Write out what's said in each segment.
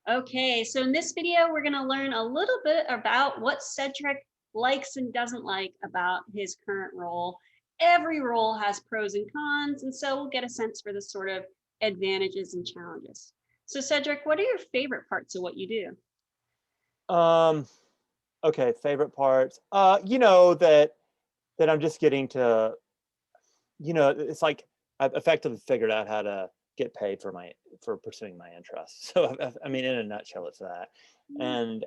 Okay, so in this video, we're going to learn a little bit about what Cedric likes and doesn't like about his current role. Every role has pros and cons, and so we'll get a sense for the sort of advantages and challenges. So, Cedric, what are your favorite parts of what you do? Um, okay, favorite parts. That I'm just getting to, it's like I've effectively figured out how to get paid for pursuing my interests. So I mean, in a nutshell, it's that. Mm. And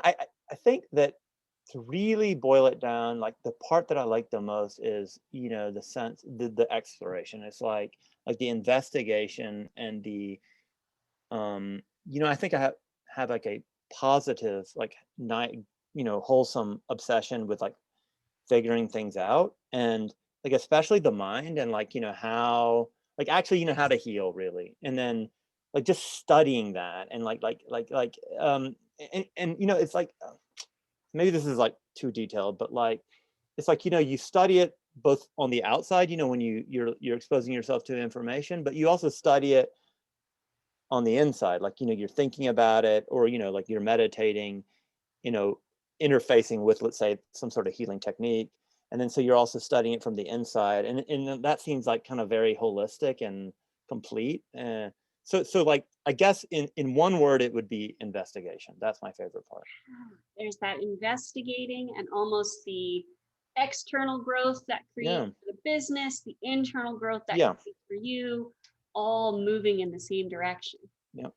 I think that to really boil it down, like the part that I like the most is, the exploration. It's like the investigation and I think I have like a positive, like night, wholesome obsession with like figuring things out, and like especially the mind, and like how, like actually how to heal really, and then like just studying that, and and it's like maybe this is like too detailed, but like it's like you study it both on the outside, when you're exposing yourself to information, but you also study it on the inside, like you're thinking about it, or like you're meditating, you know interfacing with, let's say, some sort of healing technique, and then so you're also studying it from the inside, and that seems like kind of very holistic and complete. So like I guess in one word it would be investigation. That's my favorite part. There's that investigating and almost the external growth that creates Yeah, for the business, the internal growth that yeah, creates for you, all moving in the same direction. yeah,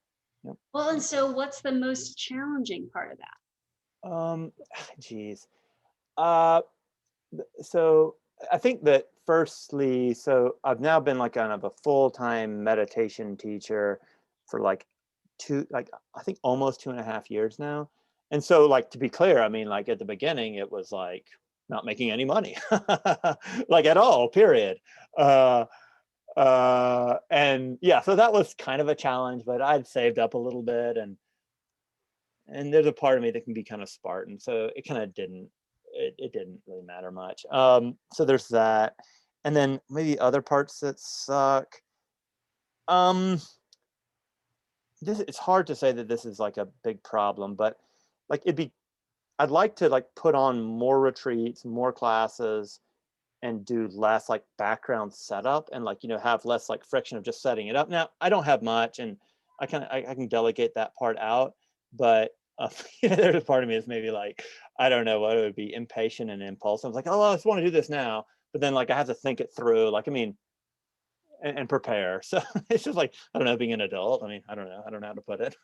yeah. Well, and so what's the most challenging part of that? um Geez. uh so I think that firstly, so I've now been like kind of a full-time meditation teacher for like I think almost 2.5 years now. And so, like, to be clear, I mean, like at the beginning it was like not making any money, like at all, period. uh and yeah, so that was kind of a challenge, but I'd saved up a little bit, and there's a part of me that can be kind of Spartan, so it kind of it didn't really matter much. So there's that, and then maybe other parts that suck. Um, this It's hard to say that this is like a big problem, but like I'd like to like put on more retreats, more classes, and do less like background setup, and like have less like friction of just setting it up. Now I don't have much, and I can delegate that part out, but there's a part of me that's maybe like, I don't know what it would be, impatient and impulsive. Like, oh, I just want to do this now, but then like I have to think it through, like I mean, and prepare. So it's just like, I don't know, being an adult. I mean, I don't know how to put it.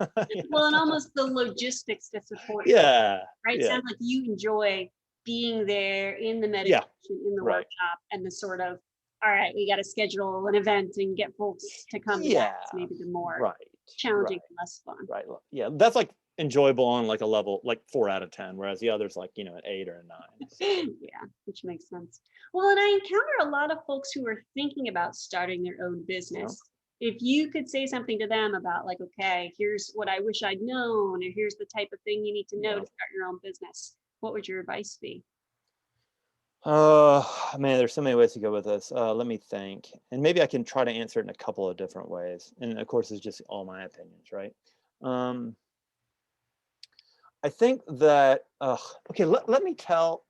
Well, and almost the logistics to support it, Yeah, right? yeah, Sounds like you enjoy being there in the meditation, yeah, in the right, workshop, and the sort of, all right, we got to schedule an event and get folks to come to that. yeah, It's maybe the more right, challenging right. and less fun. Right. Yeah, that's like enjoyable on like a level like 4 out of 10, whereas the others like an 8 or a 9. So Yeah, which makes sense. Well, and I encounter a lot of folks who are thinking about starting their own you know, business. If you could say something to them about, like, okay, here's what I wish I'd known, or here's the type of thing you need to know yeah. to start your own business, what would your advice be? Uh, man, there's so many ways to go with this. Let me think, and maybe I can try to answer it in a couple of different ways. And of course, it's just all my opinions, right? Um, I think that okay. Let me tell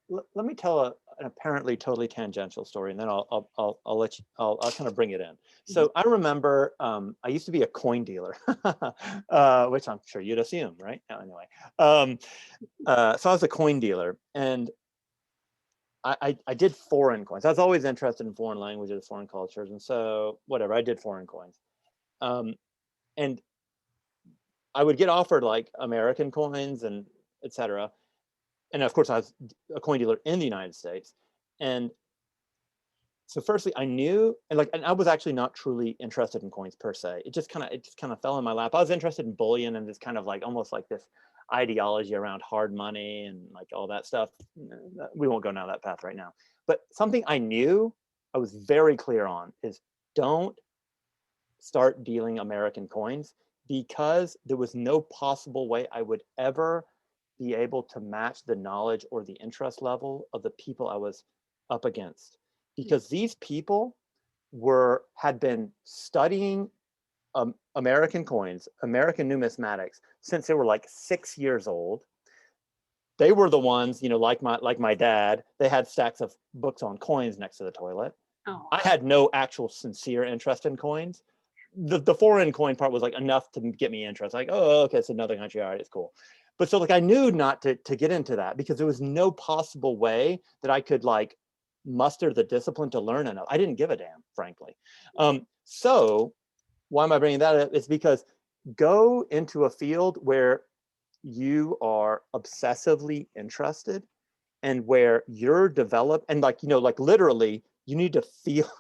an apparently totally tangential story, and then I'll let you. I'll kind of bring it in. Mhm. So I remember I used to be a coin dealer, which I'm sure you'd assume, right? Anyway, um, so I was a coin dealer, and I did foreign coins. I was always interested in foreign languages, foreign cultures, and so whatever, I did foreign coins. Um, and I would get offered like American coins and etc. And of course, I was a coin dealer in the United States. And so, firstly, I knew, and I was actually not truly interested in coins per se. It just kind of fell in my lap. I was interested in bullion and this kind of like almost like this ideology around hard money and like all that stuff. We won't go down that path right now. But something I knew, I was very clear on, is don't start dealing American coins, because there was no possible way I would ever be able to match the knowledge or the interest level of the people I was up against. Because these people had been studying American coins, American numismatics, since they were like 6 years old. They were the ones, like my dad, they had stacks of books on coins next to the toilet. Oh, I had no actual sincere interest in coins. The foreign coin part was like enough to get me interested. Like, oh, okay, it's another country. All right, it's cool. But so like I knew not to get into that because there was no possible way that I could like muster the discipline to learn enough. I didn't give a damn, frankly. So why am I bringing that up? It's because go into a field where you are obsessively interested and where you're developed and like like literally you need to feel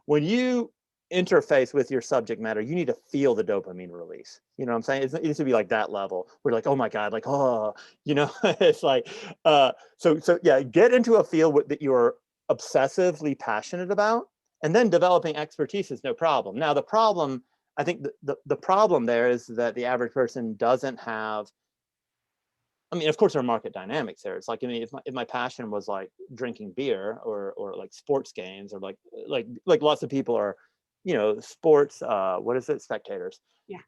when you interface with your subject matter, you need to feel the dopamine release. You know what I'm saying? It needs to be like that level where like, oh my god, like, oh, it's like so yeah, get into a field that you're obsessively passionate about, and then developing expertise is no problem. Now the problem, I think the problem there is that the average person doesn't have. I mean, of course, there are market dynamics there. It's like, I mean, if my passion was like drinking beer or like sports games or like lots of people are, sports, what is it, spectators. yeah.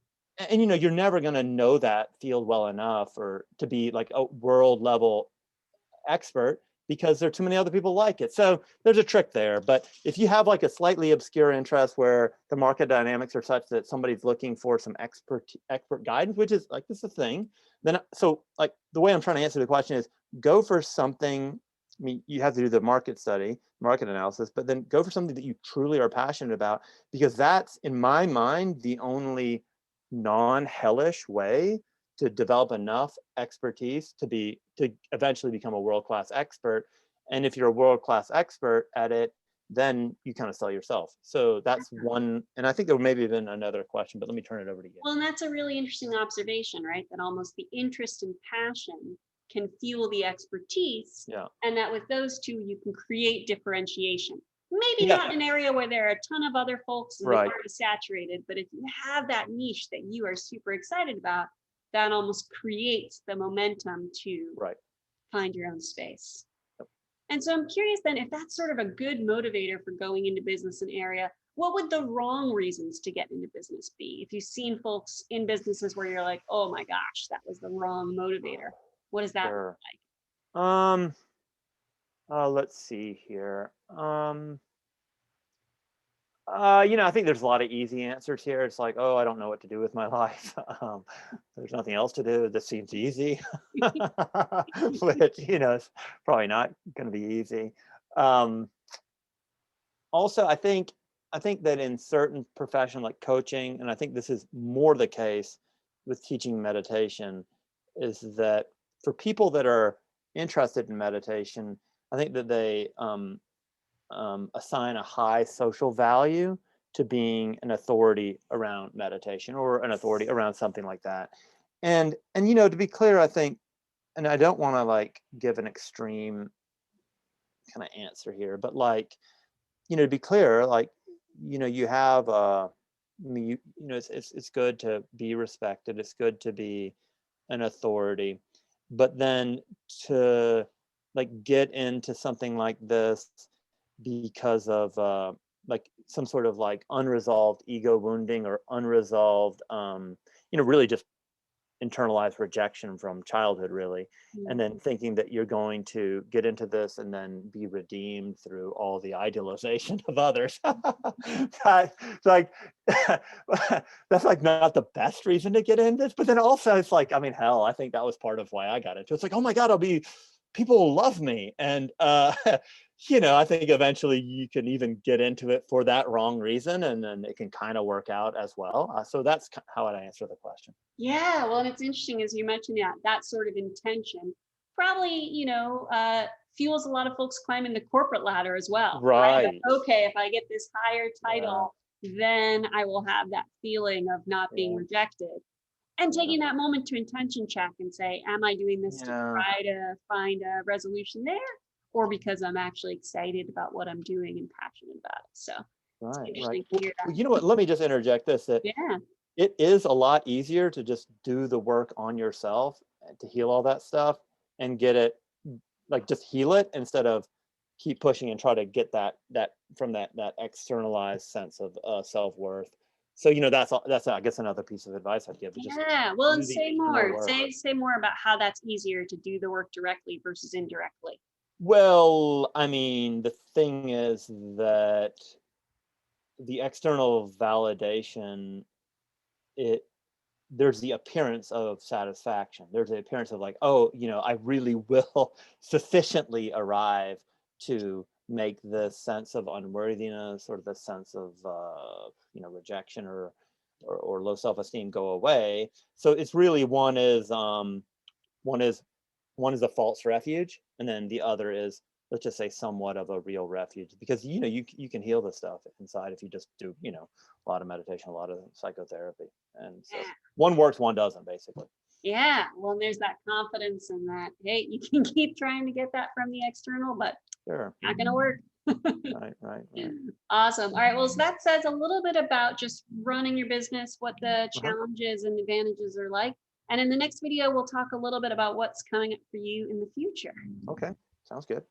And you're never going to know that field well enough or to be like a world level expert because there are too many other people like it. So there's a trick there. But if you have like a slightly obscure interest where the market dynamics are such that somebody's looking for some expert guidance, which is like, this is a thing, then so like the way I'm trying to answer the question is go for something. I mean, you have to do the market study, market analysis, but then go for something that you truly are passionate about, because that's, in my mind, the only non-hellish way to develop enough expertise to eventually become a world-class expert. And if you're a world-class expert at it, then you kind of sell yourself. So that's one. And I think there may have been another question, but let me turn it over to you. Well, and that's a really interesting observation, right? That almost the interest and passion can fuel the expertise, Yeah. and that with those two, you can create differentiation. Maybe Yeah. not in an area where there are a ton of other folks and Right. they're already saturated, but if you have that niche that you are super excited about, that almost creates the momentum to Right. find your own space. And so I'm curious then, if that's sort of a good motivator for going into business in area, what would the wrong reasons to get into business be? If you've seen folks in businesses where you're like, oh my gosh, that was the wrong motivator. What does that look Sure. like? Let's see here. I think there's a lot of easy answers here. It's like, oh, I don't know what to do with my life. There's nothing else to do. This seems easy, which, it's probably not going to be easy. Also, I think that in certain profession like coaching, and I think this is more the case with teaching meditation, is that for people that are interested in meditation, I think that they assign a high social value to being an authority around meditation or an authority around something like that. And to be clear, I think, and I don't want to like give an extreme kind of answer here, but like, to be clear, like, you have I mean, it's good to be respected. It's good to be an authority, but then to like get into something like this because of like some sort of like unresolved ego wounding or unresolved really just internalized rejection from childhood, really, and then thinking that you're going to get into this and then be redeemed through all the idealization of others. But like that's like not the best reason to get in this. But then also it's like, I mean, hell, I think that was part of why I got into it. It's like, oh my god, people will love me. And I think eventually you can even get into it for that wrong reason, and then it can kind of work out as well. So that's how I'd answer the question. Yeah, well, and it's interesting as you mentioned that sort of intention probably, fuels a lot of folks climbing the corporate ladder as well, right? Right. That, okay, if I get this higher Yeah. title, then I will have that feeling of not being Yeah. rejected. And Yeah. taking that moment to intention check and say, am I doing this to Yeah. try to find a resolution there, or because I'm actually excited about what I'm doing and passionate about it? So it's Right. Right. interesting to Well, hear that. you know what? Let me just interject this, that Yeah. it is a lot easier to just do the work on yourself to heal all that stuff and get it, like just heal it instead of keep pushing and try to get that from that externalized sense of self-worth. So, that's I guess another piece of advice I'd give, to just Yeah. Well, do and the say internal more. work. Say more about how that's easier to do the work directly versus indirectly. Well, I mean, the thing is that the external validation, it there's the appearance of satisfaction. There's the appearance of like, oh, I really will sufficiently arrive to make the sense of unworthiness, or the sense of rejection, or low self-esteem go away. So it's really, one is one is a false refuge, and then the other is, let's just say, somewhat of a real refuge, because you can heal the stuff inside if you just do a lot of meditation, a lot of psychotherapy, and so Yeah. one works, one doesn't, basically. Yeah. Well, and there's that confidence in that, hey, you can keep trying to get that from the external, but Sure. not going to work. Right. Awesome. All right. Well, so that says a little bit about just running your business, what the Uh-huh. challenges and advantages are like. And in the next video, we'll talk a little bit about what's coming up for you in the future. Okay, sounds good.